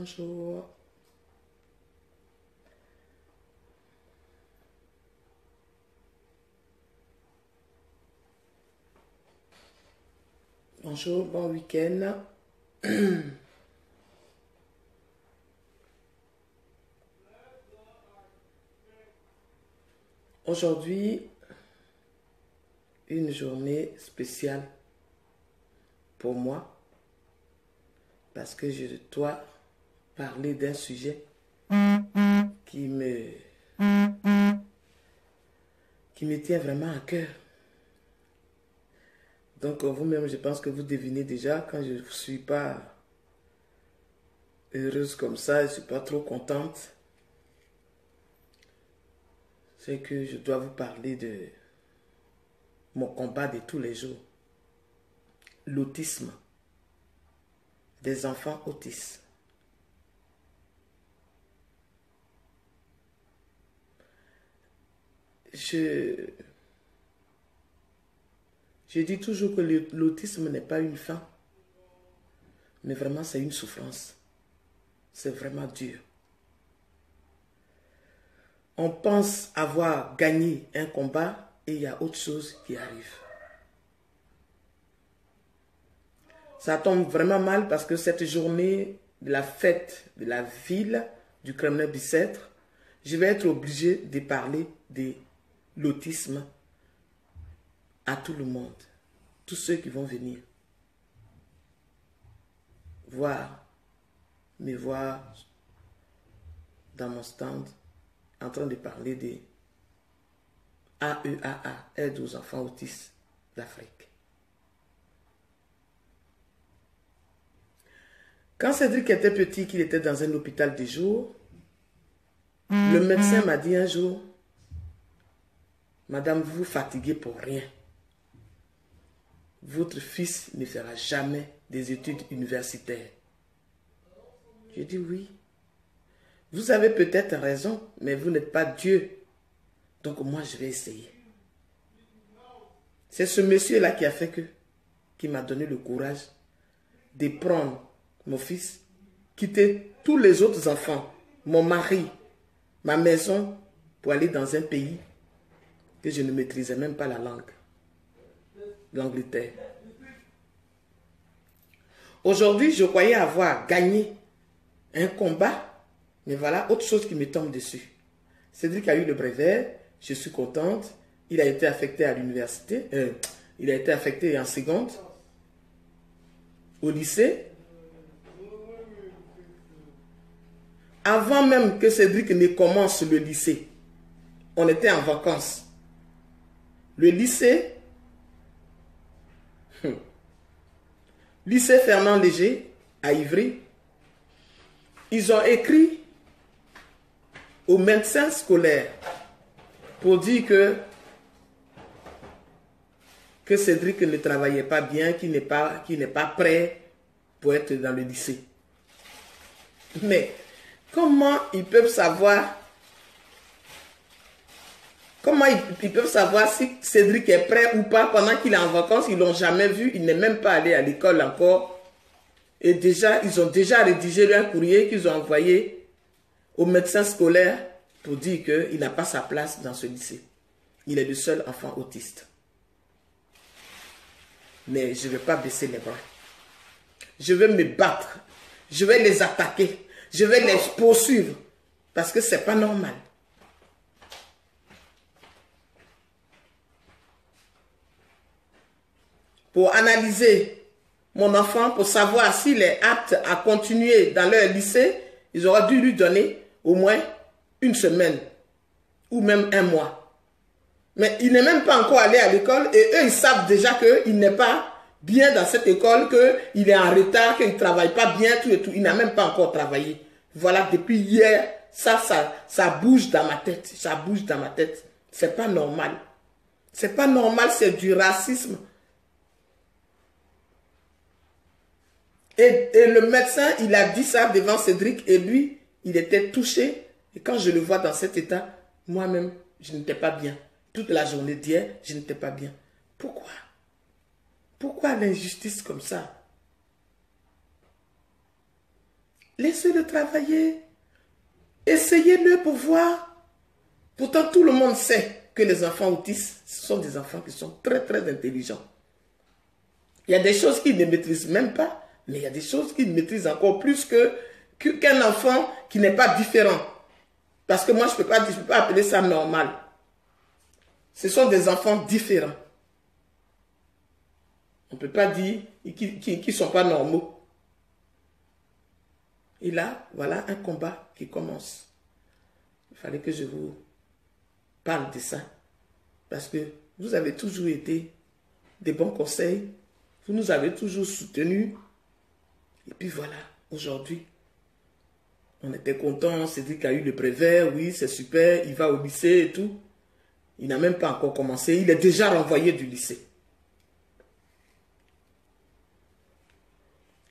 Bonjour. Bonjour, bon week-end. Aujourd'hui, une journée spéciale pour moi parce que je dois parler d'un sujet qui me tient vraiment à cœur. Donc vous-même, je pense que vous devinez déjà, quand je ne suis pas heureuse comme ça, je ne suis pas trop contente, c'est que je dois vous parler de mon combat de tous les jours. L'autisme. Des enfants autistes. Je dis toujours que l'autisme n'est pas une fin, mais vraiment c'est une souffrance. C'est vraiment dur. On pense avoir gagné un combat et il y a autre chose qui arrive. Ça tombe vraiment mal parce que cette journée de la fête de la ville du Kremlin-Bicêtre, je vais être obligé de parler de l'autisme à tout le monde. Tous ceux qui vont venir me voir dans mon stand en train de parler de AEAA, aide aux enfants autistes d'Afrique. Quand Cédric était petit, qu'il était dans un hôpital de jour, le médecin m'a dit un jour, Madame, vous vous fatiguez pour rien. Votre fils ne fera jamais des études universitaires. J'ai dit oui. Vous avez peut-être raison, mais vous n'êtes pas Dieu. Donc moi, je vais essayer. C'est ce monsieur-là qui m'a donné le courage de prendre mon fils, quitter tous les autres enfants, mon mari, ma maison, pour aller dans un pays que je ne maîtrisais même pas la langue, l'Angleterre. Aujourd'hui, je croyais avoir gagné un combat, mais voilà, autre chose qui me tombe dessus. Cédric a eu le brevet, je suis contente, il a été affecté à l'université, il a été affecté en seconde, au lycée. Avant même que Cédric ne commence le lycée, on était en vacances. Le lycée, lycée Fernand Léger, à Ivry, ils ont écrit aux médecins scolaires pour dire que Cédric ne travaillait pas bien, qu'il n'est pas prêt pour être dans le lycée. Mais comment ils peuvent savoir si Cédric est prêt ou pas pendant qu'il est en vacances? Ils ne l'ont jamais vu, il n'est même pas allé à l'école encore. Et déjà, ils ont déjà rédigé un courrier qu'ils ont envoyé au médecin scolaire pour dire qu'il n'a pas sa place dans ce lycée. Il est le seul enfant autiste. Mais je ne vais pas baisser les bras. Je vais me battre. Je vais les attaquer. Je vais les poursuivre. Parce que ce n'est pas normal. Pour analyser mon enfant, pour savoir s'il est apte à continuer dans leur lycée, ils auraient dû lui donner au moins une semaine ou même un mois. Mais il n'est même pas encore allé à l'école et eux, ils savent déjà qu'il n'est pas bien dans cette école, qu'il est en retard, qu'il ne travaille pas bien, tout et tout. Il n'a même pas encore travaillé. Voilà, depuis hier, ça bouge dans ma tête. Ça bouge dans ma tête. C'est pas normal. C'est pas normal, c'est du racisme. Et le médecin, il a dit ça devant Cédric et lui, il était touché. Et quand je le vois dans cet état, moi-même, je n'étais pas bien. Toute la journée d'hier, je n'étais pas bien. Pourquoi? Pourquoi l'injustice comme ça? Laissez-le travailler. Essayez-le pour voir. Pourtant, tout le monde sait que les enfants autistes, ce sont des enfants qui sont très, très intelligents. Il y a des choses qu'ils ne maîtrisent même pas, mais il y a des choses qu'ils maîtrisent encore plus qu'un enfant qui n'est pas différent. Parce que moi, je ne peux pas appeler ça normal. Ce sont des enfants différents. On ne peut pas dire qu'ils ne sont pas normaux. Et là, voilà un combat qui commence. Il fallait que je vous parle de ça. Parce que vous avez toujours été des bons conseils. Vous nous avez toujours soutenus. Et puis voilà, aujourd'hui, on était contents. On s'est dit qu'il y a eu le brevet. Oui, c'est super. Il va au lycée et tout. Il n'a même pas encore commencé. Il est déjà renvoyé du lycée.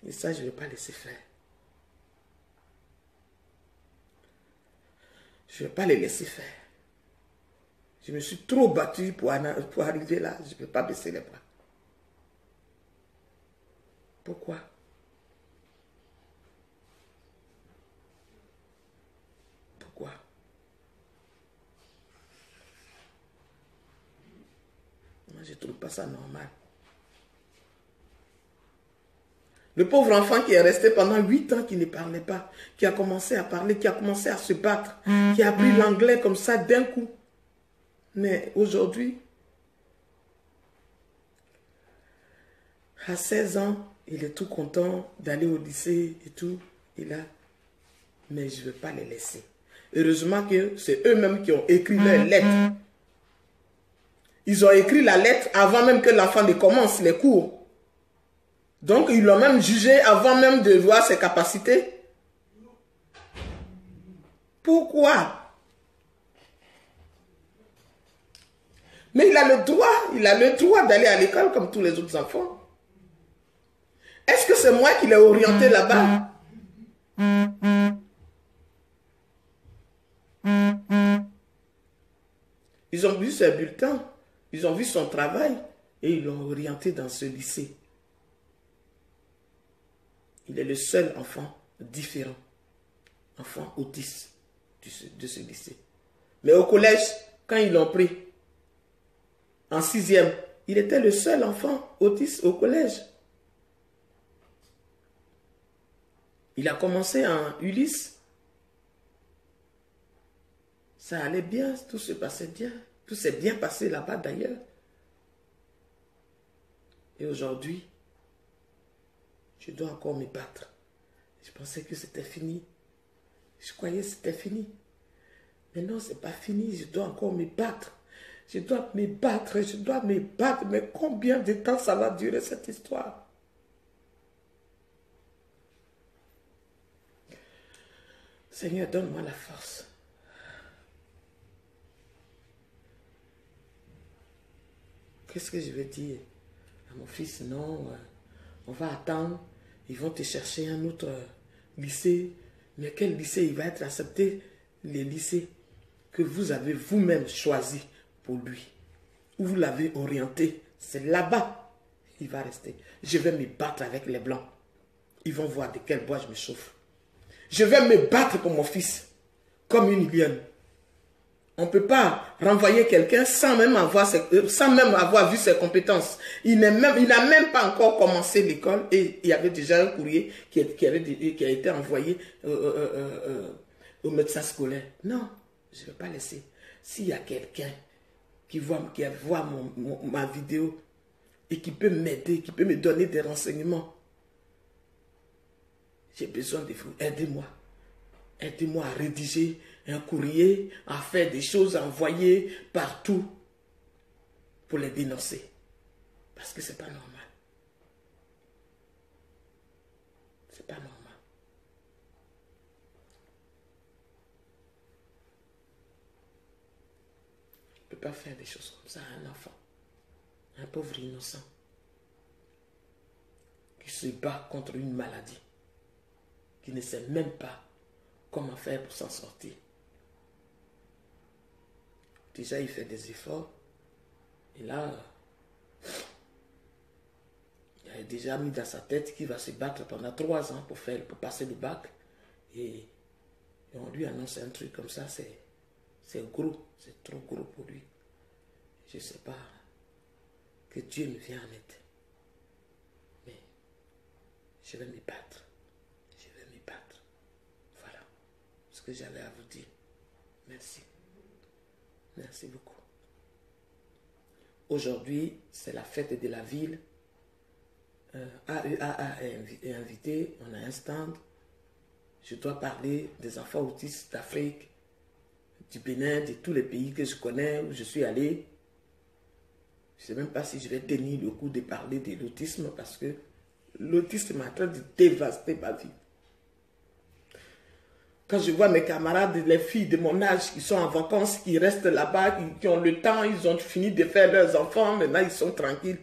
Et ça, je ne vais pas laisser faire. Je ne vais pas les laisser faire. Je me suis trop battue pour arriver là. Je ne peux pas baisser les bras. Pourquoi? Pourquoi? Moi, je ne trouve pas ça normal. Le pauvre enfant qui est resté pendant 8 ans, qui ne parlait pas, qui a commencé à parler, qui a commencé à se battre, qui a appris l'anglais comme ça d'un coup. Mais aujourd'hui, à 16 ans, il est tout content d'aller au lycée et tout. Et là, mais je ne veux pas les laisser. Heureusement que c'est eux-mêmes qui ont écrit leur lettre. Ils ont écrit la lettre avant même que l'enfant ne commence les cours. Donc, ils l'ont même jugé avant même de voir ses capacités. Pourquoi? Mais il a le droit d'aller à l'école comme tous les autres enfants. Est-ce que c'est moi qui l'ai orienté là-bas? Ils ont vu ses bulletins, ils ont vu son travail et ils l'ont orienté dans ce lycée. Il est le seul enfant différent, enfant autiste de ce lycée. Mais au collège, quand ils l'ont pris, en 6e, il était le seul enfant autiste au collège. Il a commencé en Ulysse. Ça allait bien, tout se passait bien. Tout s'est bien passé là-bas d'ailleurs. Et aujourd'hui, je dois encore me battre. Je pensais que c'était fini. Je croyais que c'était fini. Mais non, ce n'est pas fini. Je dois encore me battre. Je dois me battre. Je dois me battre. Mais combien de temps ça va durer cette histoire? Seigneur, donne-moi la force. Qu'est-ce que je vais dire à mon fils? Non, on va attendre. Ils vont te chercher un autre lycée. Mais quel lycée? Il va être accepté? Les lycées que vous avez vous-même choisi pour lui. Où vous l'avez orienté. C'est là-bas il va rester. Je vais me battre avec les Blancs. Ils vont voir de quel bois je me chauffe. Je vais me battre pour mon fils. Comme une lionne. On ne peut pas renvoyer quelqu'un sans même avoir vu ses compétences. Il n'a même pas encore commencé l'école et il y avait déjà un courrier qui a été envoyé au médecin scolaire. Non, je ne vais pas laisser. S'il y a quelqu'un qui voit ma vidéo et qui peut m'aider, qui peut me donner des renseignements, j'ai besoin de vous. Aidez-moi. Aidez-moi à rédiger un courrier, à faire des choses, à envoyer partout pour les dénoncer. Parce que ce n'est pas normal. C'est pas normal. On ne peut pas faire des choses comme ça à un enfant. Un pauvre innocent qui se bat contre une maladie, qui ne sait même pas comment faire pour s'en sortir. Déjà, il fait des efforts. Et là, il a déjà mis dans sa tête qu'il va se battre pendant 3 ans pour passer le bac. Et on lui annonce un truc comme ça, c'est gros, c'est trop gros pour lui. Je ne sais pas, que Dieu me vienne en aide. Mais je vais m'y battre. Je vais m'y battre. Voilà ce que j'avais à vous dire. Merci. Merci beaucoup. Aujourd'hui, c'est la fête de la ville. AEA est invité, on a un stand. Je dois parler des enfants autistes d'Afrique, du Bénin, de tous les pays que je connais, où je suis allé. Je ne sais même pas si je vais tenir le coup de parler de l'autisme parce que l'autisme est en train de dévaster ma vie. Quand je vois mes camarades, les filles de mon âge qui sont en vacances, qui restent là-bas, qui ont le temps, ils ont fini de faire leurs enfants, maintenant ils sont tranquilles.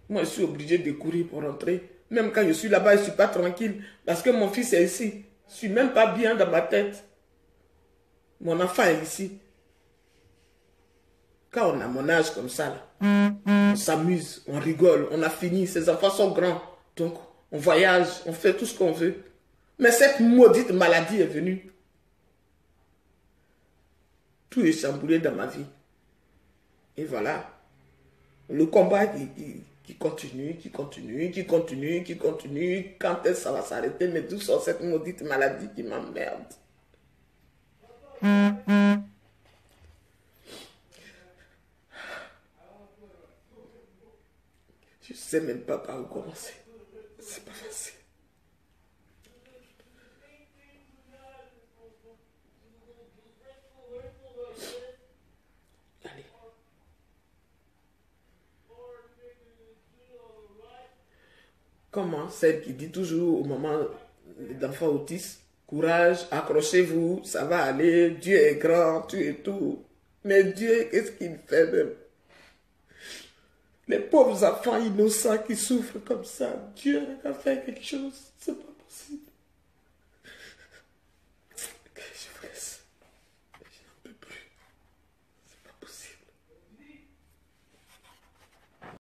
Moi, je suis obligé de courir pour rentrer. Même quand je suis là-bas, je ne suis pas tranquille parce que mon fils est ici. Je ne suis même pas bien dans ma tête. Mon enfant est ici. Quand on a mon âge comme ça, là, on s'amuse, on rigole, on a fini, ses enfants sont grands. Donc, on voyage, on fait tout ce qu'on veut. Mais cette maudite maladie est venue. Tout est chamboulé dans ma vie. Et voilà. Le combat qui continue, qui continue, qui continue, qui continue. Quand est-ce que ça va s'arrêter? Mais d'où sort cette maudite maladie qui m'emmerde? Je ne sais même pas par où commencer. C'est pas facile. Allez. Comment celle qui dit toujours au moment d'enfants autistes, courage, accrochez-vous, ça va aller, Dieu est grand, tu es tout. Mais Dieu, qu'est-ce qu'il fait même? Les pauvres enfants innocents qui souffrent comme ça, Dieu a fait quelque chose, c'est pas possible.